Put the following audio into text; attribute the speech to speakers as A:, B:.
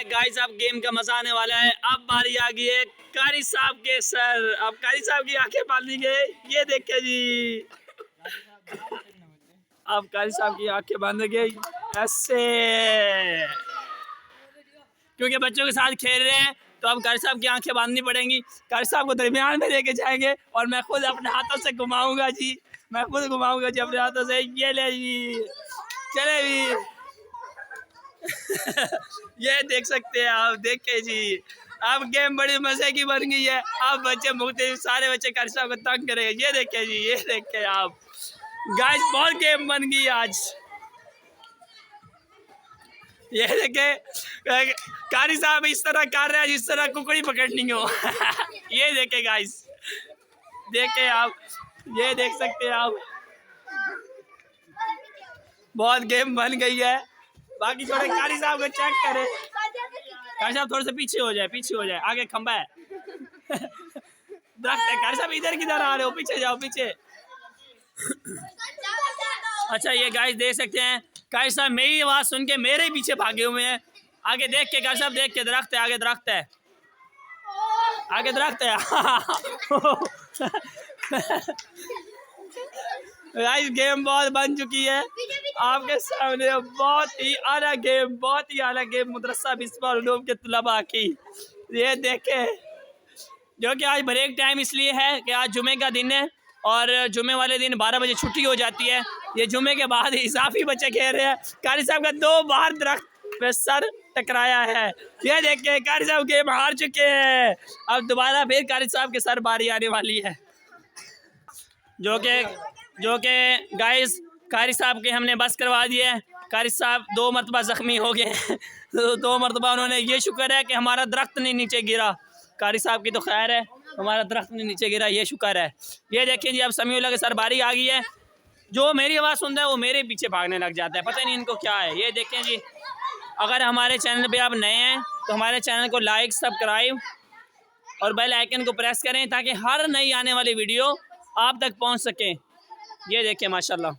A: Guys, अब game का मजा आने वाला है। अब बारी आ गई है कारी साहब के सर। अब कारी साहब की आंखें बांधी गई, ये देखिए जी। अब कारी साहब की आंखें बांध गई ऐसे, क्योंकि बच्चों के साथ खेल रहे हैं तो अब कारी साहब की आंखें बांधनी पड़ेंगी। कारी साहब को दरमियान में लेके जाएंगे और मैं खुद अपने हाथों से घुमाऊंगा जी। मैं खुद घुमाऊंगा जी अपने हाथों से। ये ले जी, चले जी। ये देख सकते हैं आप, देखे जी। अब गेम बड़ी मजे की बन गई है। अब बच्चे मुख्तलिफ सारे बच्चे कारी साहब को तंग करेंगे। ये देखे जी, ये देखे आप गाइस, बहुत गेम बन गई आज। ये देखे कारी साहब इस तरह कर रहे हैं जिस तरह कुकड़ी पकड़नी हो। ये देखे गाइस, देखे आप, ये देख सकते हैं आप। बहुत गेम बन गई है। बाकी थोड़े कारी साहब को चेक करें। कारी साहब थोड़े से पीछे हो जाए, पीछे हो जाए, आगे खंबा है। दरख्त है। कारी साहब इधर किधर आ रहे हो, पीछे जाओ, पीछे। अच्छा, ये गाइस देख सकते हैं कारी साहब मेरी आवाज सुन के मेरे पीछे भागे हुए हैं। आगे देख के कारी साहब, देख के, दरख्त है, आगे दरख्त है, आगे दरख्त है। गाइस, गेम बहुत बन चुकी है आपके सामने। बहुत ही आला गेम, बहुत ही आला गेम मदरसा बिस्मिल्लाह उलूम के तलबा की। ये देखे, जो कि आज ब्रेक टाइम इसलिए है कि आज जुमे का दिन है और जुमे वाले दिन 12 बजे छुट्टी हो जाती है। ये जुमे के बाद इजाफी बच्चे खेल रहे हैं। कारी साहब का 2 बार दरख्त पे सर टकराया है। ये देख के कारी साहब गेम हार चुके हैं। अब दोबारा फिर कारी साहब के सर बारी आने वाली है। जो के गाइस, कारी साहब के हमने बस करवा दिए। कारी साहब 2 मरतबा ज़ख्मी हो गए। तो 2 मरतबा उन्होंने, ये शुक्र है कि हमारा दरख्त नहीं नीचे गिरा। कारी साहब की तो खैर है, हमारा दरख्त नहीं नीचे गिरा, ये शुक्र है। ये देखिए जी, अब समीउल्लाह के सर बारी आ गई है। जो मेरी आवाज़ सुनता है वो मेरे पीछे भागने लग जाता है, पता नहीं इनको क्या है। ये देखें जी, अगर हमारे चैनल पे आप नए हैं तो हमारे चैनल को लाइक, सब्सक्राइब और बेल आइकन को प्रेस करें ताकि हर नई आने वाली वीडियो आप तक पहुंच सके। ये देखें माशाल्लाह।